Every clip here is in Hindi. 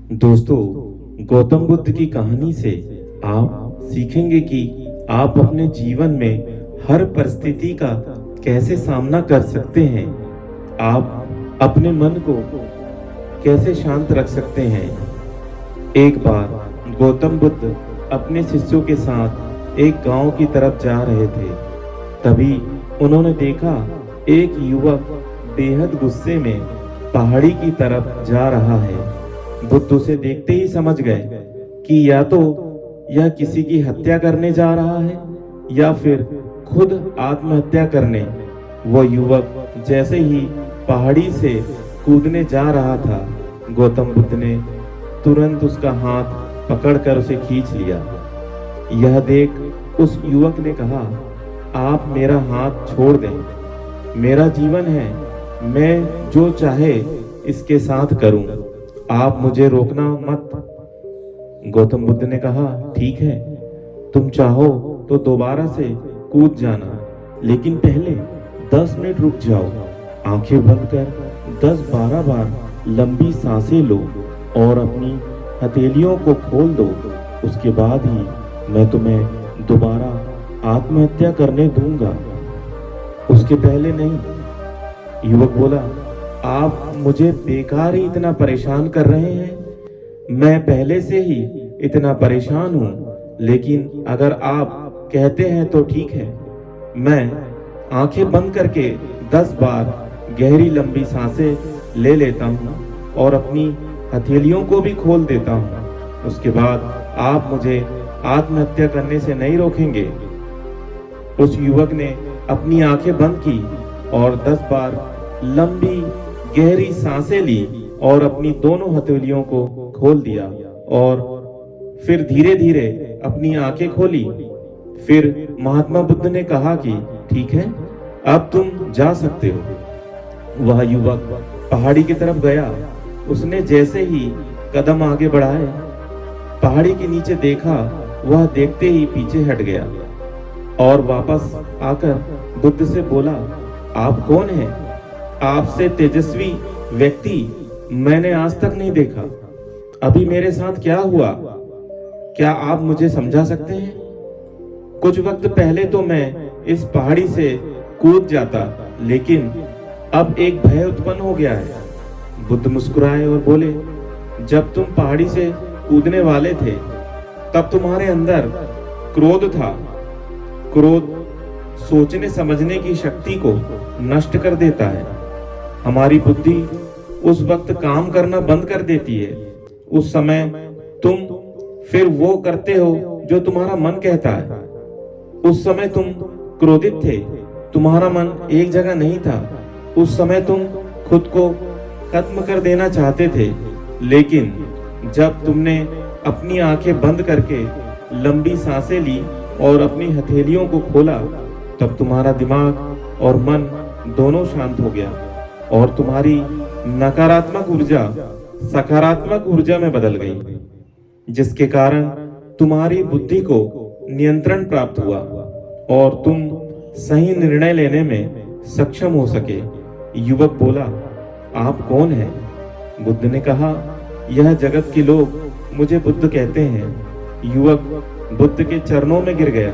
दोस्तों, गौतम बुद्ध की कहानी से आप सीखेंगे कि आप अपने जीवन में हर परिस्थिति का कैसे सामना कर सकते हैं। आप अपने मन को कैसे शांत रख सकते हैं। एक बार गौतम बुद्ध अपने शिष्यों के साथ एक गांव की तरफ जा रहे थे। तभी उन्होंने देखा एक युवक बेहद गुस्से में पहाड़ी की तरफ जा रहा है। बुद्ध उसे देखते ही समझ गए कि या तो यह किसी की हत्या करने जा रहा है या फिर खुद आत्महत्या करने। वो युवक जैसे ही पहाड़ी से कूदने जा रहा था, गौतम बुद्ध ने तुरंत उसका हाथ पकड़कर उसे खींच लिया। यह देख उस युवक ने कहा, आप मेरा हाथ छोड़ दें, मेरा जीवन है, मैं जो चाहे इसके साथ करूं, आप मुझे रोकना मत। गौतम बुद्ध ने कहा, ठीक है, तुम चाहो तो दोबारा से कूद जाना, लेकिन पहले 10 मिनट रुक जाओ। आंखें बंद कर 10-12 बार लंबी सांसें लो और अपनी हथेलियों को खोल दो। उसके बाद ही मैं तुम्हें दोबारा आत्महत्या करने दूंगा, उसके पहले नहीं। युवक बोला, आप मुझे बेकार ही इतना परेशान कर रहे हैं। मैं पहले से ही इतना परेशान हूं, लेकिन अगर आप कहते हैं तो ठीक है। मैं आंखें बंद करके 10 बार गहरी लंबी सांसें ले लेता हूं और अपनी हथेलियों को भी खोल देता हूं। उसके बाद आप मुझे आत्महत्या करने से नहीं रोकेंगे। उस युवक ने अपनी आंखें बंद की और 10 बार लंबी गहरी सांसें ली और अपनी दोनों हथेलियों को खोल दिया और फिर धीरे धीरे अपनी आंखें खोली। फिर महात्मा बुद्ध ने कहा कि ठीक है, अब तुम जा सकते हो। वह युवक पहाड़ी की तरफ गया। उसने जैसे ही कदम आगे बढ़ाए, पहाड़ी के नीचे देखा, वह देखते ही पीछे हट गया और वापस आकर बुद्ध से बोला, आप कौन हैं? आपसे तेजस्वी व्यक्ति मैंने आज तक नहीं देखा। अभी मेरे साथ क्या हुआ, क्या आप मुझे समझा सकते हैं? कुछ वक्त पहले तो मैं इस पहाड़ी से कूद जाता, लेकिन अब एक भय उत्पन्न हो गया है। बुद्ध मुस्कुराए और बोले, जब तुम पहाड़ी से कूदने वाले थे तब तुम्हारे अंदर क्रोध था। क्रोध सोचने समझने की शक्ति को नष्ट कर देता है। हमारी बुद्धि उस वक्त काम करना बंद कर देती है। उस समय तुम फिर वो करते हो जो तुम्हारा मन कहता है। उस समय तुम क्रोधित थे, तुम्हारा मन एक जगह नहीं था। उस समय तुम खुद को खत्म कर देना चाहते थे, लेकिन जब तुमने अपनी आंखें बंद करके लंबी सांसें ली और अपनी हथेलियों को खोला, तब तुम्हारा दिमाग और मन दोनों शांत हो गया और तुम्हारी नकारात्मक ऊर्जा सकारात्मक ऊर्जा में बदल गई, जिसके कारण तुम्हारी बुद्धि को नियंत्रण प्राप्त हुआ और तुम सही निर्णय लेने में सक्षम हो सके। युवक बोला, आप कौन हैं? बुद्ध ने कहा, यह जगत के लोग मुझे बुद्ध कहते हैं। युवक बुद्ध के चरणों में गिर गया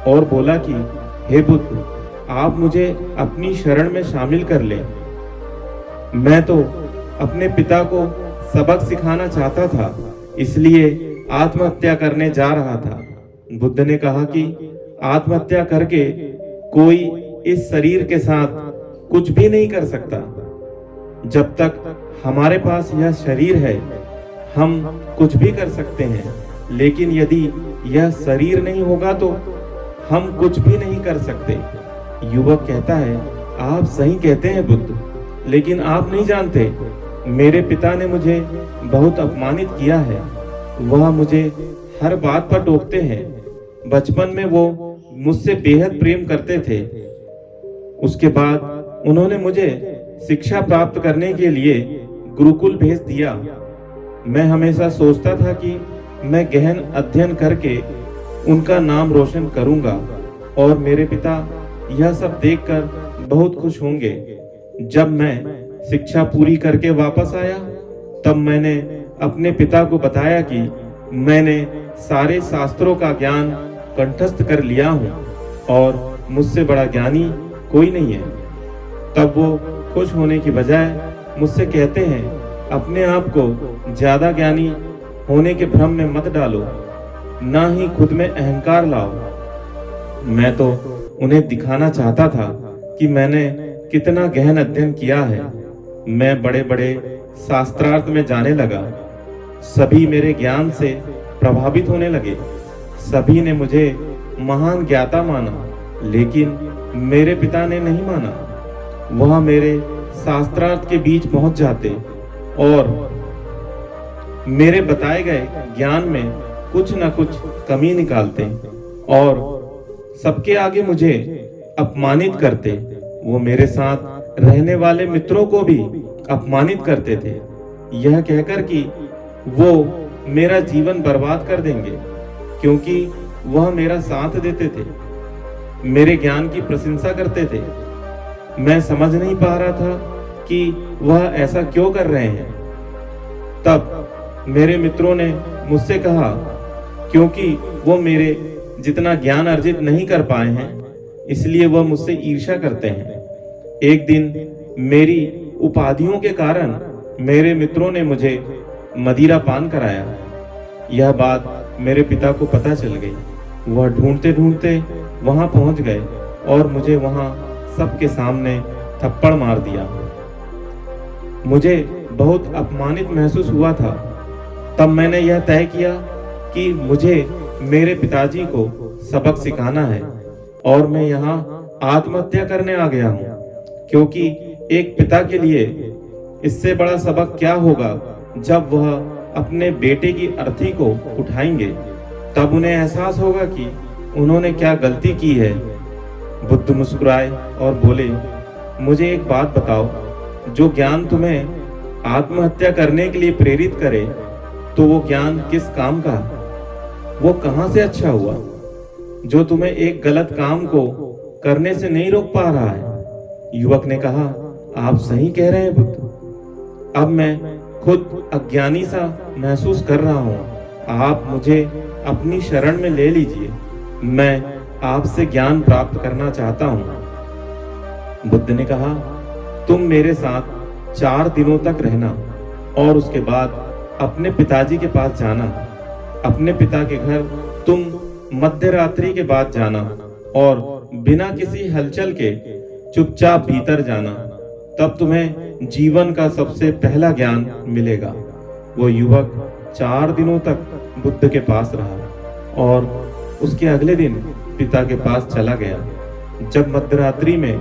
और बोला कि हे बुद्ध, आप मुझे अपनी शरण में शामिल कर लें। मैं तो अपने पिता को सबक सिखाना चाहता था, इसलिए आत्महत्या करने जा रहा था। बुद्ध ने कहा कि आत्महत्या करके कोई इस शरीर के साथ कुछ भी नहीं कर सकता। जब तक हमारे पास यह शरीर है, हम कुछ भी कर सकते हैं, लेकिन यदि यह शरीर नहीं होगा तो हम कुछ भी नहीं कर सकते। युवक कहता है, आप सही कहते हैं बुद्ध, लेकिन आप नहीं जानते, मेरे पिता ने मुझे बहुत अपमानित किया है। वह मुझे हर बात पर टोकते हैं। बचपन में वो मुझसे बेहद प्रेम करते थे। उसके बाद उन्होंने मुझे शिक्षा प्राप्त करने के लिए गुरुकुल भेज दिया। मैं हमेशा सोचता था कि मैं गहन अध्ययन करके उनका नाम रोशन करूंगा और मेरे पिता यह सब देखकर बहुत खुश होंगे। जब मैं शिक्षा पूरी करके वापस आया, तब मैंने अपने पिता को बताया कि मैंने सारे शास्त्रों का ज्ञान कंठस्थ कर लिया हूँ और मुझसे बड़ा ज्ञानी कोई नहीं है। तब वो खुश होने की बजाय मुझसे कहते हैं, अपने आप को ज्यादा ज्ञानी होने के भ्रम में मत डालो, ना ही खुद में अहंकार लाओ। मैं तो उन्हें दिखाना चाहता था कि मैंने कितना गहन अध्ययन किया है। मैं बड़े बड़े शास्त्रार्थ में जाने लगा। सभी मेरे ज्ञान से प्रभावित होने लगे। सभी ने मुझे महान ज्ञाता माना, लेकिन मेरे पिता ने नहीं माना। वह मेरे शास्त्रार्थ के बीच पहुंच जाते और मेरे बताए गए ज्ञान में कुछ न कुछ कमी निकालते और सबके आगे मुझे अपमानित करते। वो मेरे साथ रहने वाले मित्रों को भी अपमानित करते थे, यह कहकर कि वो मेरा जीवन बर्बाद कर देंगे, क्योंकि वह मेरा साथ देते थे, मेरे ज्ञान की प्रशंसा करते थे। मैं समझ नहीं पा रहा था कि वह ऐसा क्यों कर रहे हैं। तब मेरे मित्रों ने मुझसे कहा, क्योंकि वो मेरे जितना ज्ञान अर्जित नहीं कर पाए हैं, इसलिए वह मुझसे ईर्ष्या करते हैं। एक दिन मेरी उपाधियों के कारण मेरे मित्रों ने मुझे मदिरा पान कराया। यह बात मेरे पिता को पता चल गई। वह ढूंढते ढूंढते वहां पहुंच गए और मुझे वहां सबके सामने थप्पड़ मार दिया। मुझे बहुत अपमानित महसूस हुआ था। तब मैंने यह तय किया कि मुझे मेरे पिताजी को सबक सिखाना है और मैं यहाँ आत्महत्या करने आ गया हूँ, क्योंकि एक पिता के लिए इससे बड़ा सबक क्या होगा जब वह अपने बेटे की अर्थी को उठाएंगे। तब उन्हें एहसास होगा कि उन्होंने क्या गलती की है। बुद्ध मुस्कुराए और बोले, मुझे एक बात बताओ, जो ज्ञान तुम्हें आत्महत्या करने के लिए प्रेरित करे, तो वो ज्ञान किस काम का? वो कहाँ से अच्छा हुआ जो तुम्हें एक गलत काम को करने से नहीं रोक पा रहा है? युवक ने कहा, आप सही कह रहे हैं बुद्ध। अब मैं खुद अज्ञानी सा महसूस कर रहा हूँ। आप मुझे अपनी शरण में ले लीजिए। मैं आपसे ज्ञान प्राप्त करना चाहता हूँ। बुद्ध ने कहा, तुम मेरे साथ 4 दिनों तक रहना और उसके बाद अपने पिताजी के पास जाना। अपने पिता के घर तुम मध्य रात्रि के बाद जाना और बिना किसी हलचल के चुपचाप भीतर जाना। तब तुम्हें जीवन का सबसे पहला ज्ञान मिलेगा। वो युवक 4 दिनों तक बुद्ध के पास रहा और उसके अगले दिन पिता के पास चला गया। जब मध्यरात्रि में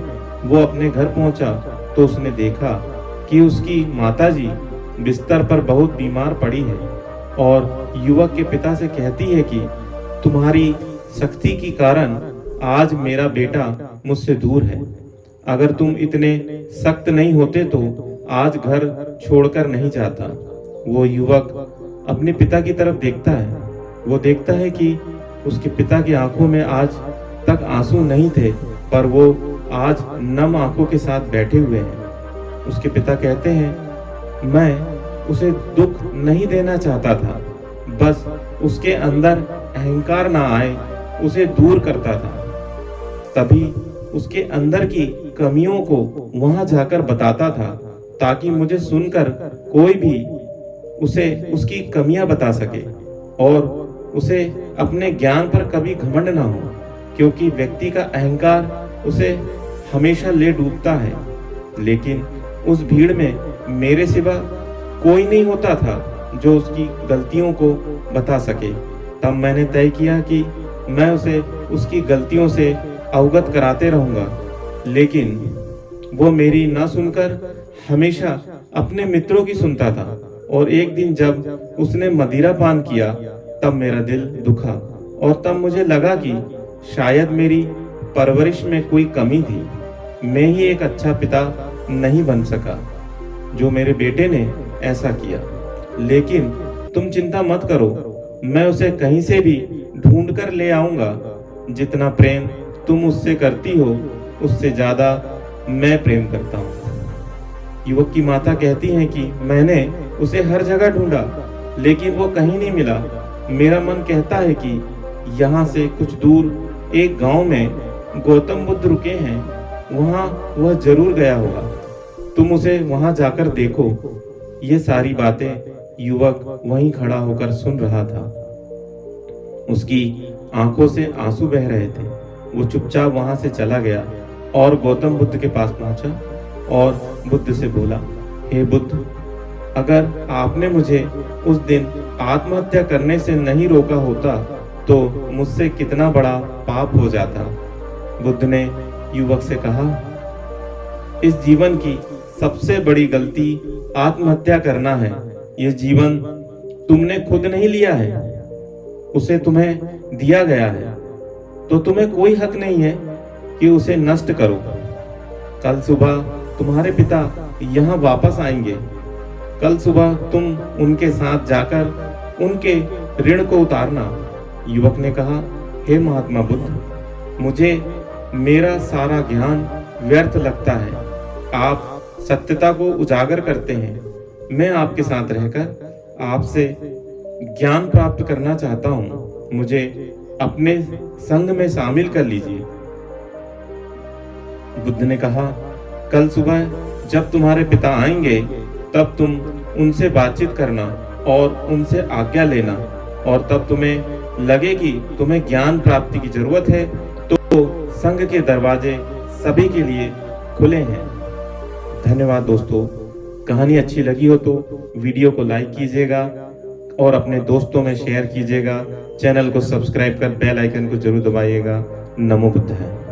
वो अपने घर पहुंचा तो उसने देखा कि उसकी माताजी बिस्तर पर बहुत बीमार पड़ी है और युवक के पिता से कहती है कि तुम्हारी सख्ती के कारण आज मेरा बेटा मुझसे दूर है। अगर तुम इतने सख्त नहीं होते तो आज घर छोड़कर नहीं जाता। वो युवक अपने पिता की तरफ देखता है। वो देखता है कि उसके पिता की आंखों में आज तक आंसू नहीं थे, पर वो आज नम आंखों के साथ बैठे हुए हैं। उसके पिता कहते हैं, मैं उसे दुख नहीं देना चाहता था, बस उसके अंदर अहंकार ना आए उसे दूर करता था। तभी उसके अंदर की कमियों को वहां जाकर बताता था, ताकि मुझे सुनकर कोई भी उसे उसकी कमियां बता सके और उसे अपने ज्ञान पर कभी घमंड ना हो, क्योंकि व्यक्ति का अहंकार उसे हमेशा ले डूबता है। लेकिन उस भीड़ में मेरे सिवा कोई नहीं होता था जो उसकी गलतियों को बता सके। तब मैंने तय किया कि मैं उसे उसकी गलतियों से अवगत कराते रहूंगा, लेकिन वो मेरी ना सुनकर हमेशा अपने मित्रों की सुनता था। और एक दिन जब उसने मदिरा पान किया तब मेरा दिल दुखा और तब मुझे लगा कि शायद मेरी परवरिश में कोई कमी थी। मैं ही एक अच्छा पिता नहीं बन सका जो मेरे बेटे ने ऐसा किया। लेकिन तुम चिंता मत करो, मैं उसे कहीं से भी ढूंढ कर ले आऊंगा। जितना प्रेम तुम उससे करती हो उससे ज्यादा मैं प्रेम करता हूँ। युवक की माता कहती हैं कि मैंने उसे हर जगह ढूंढा, लेकिन वो कहीं नहीं मिला। मेरा मन कहता है कि यहाँ से कुछ दूर एक गांव में गौतम बुद्ध रुके हैं, वहाँ वह जरूर गया होगा। तुम उसे वहाँ जाकर देखो। ये सारी बातें युवक वहीं खड़ा होकर सुन रहा था। उसकी आंखों से आंसू बह रहे थे। वो चुपचाप वहां से चला गया और गौतम बुद्ध के पास पहुंचा और बुद्ध से बोला, हे बुद्ध, अगर आपने मुझे उस दिन आत्महत्या करने से नहीं रोका होता तो मुझसे कितना बड़ा पाप हो जाता। बुद्ध ने युवक से कहा, इस जीवन की सबसे बड़ी गलती आत्महत्या करना है। यह जीवन तुमने खुद नहीं लिया है, उसे तुम्हें दिया गया है, तो तुम्हें कोई हक नहीं है कि उसे नष्ट करो। कल सुबह तुम्हारे पिता यहाँ वापस आएंगे। कल सुबह तुम उनके साथ जाकर उनके ऋण को उतारना। युवक ने कहा, हे महात्मा बुद्ध, मुझे मेरा सारा ज्ञान व्यर्थ लगता है। आप सत्यता को उजागर करते हैं। मैं आपके साथ रहकर आपसे ज्ञान प्राप्त करना चाहता हूँ। मुझे अपने संग में शामिल कर लीजिए। बुद्ध ने कहा, कल सुबह जब तुम्हारे पिता आएंगे तब तुम उनसे बातचीत करना और उनसे आज्ञा लेना, और तब तुम्हें लगे कि तुम्हें ज्ञान प्राप्ति की जरूरत है तो संघ के दरवाजे सभी के लिए खुले हैं। धन्यवाद दोस्तों। कहानी अच्छी लगी हो तो वीडियो को लाइक कीजिएगा और अपने दोस्तों में शेयर कीजिएगा। चैनल को सब्सक्राइब कर बेल आइकन को जरूर दबाइएगा। नमो बुद्धाय।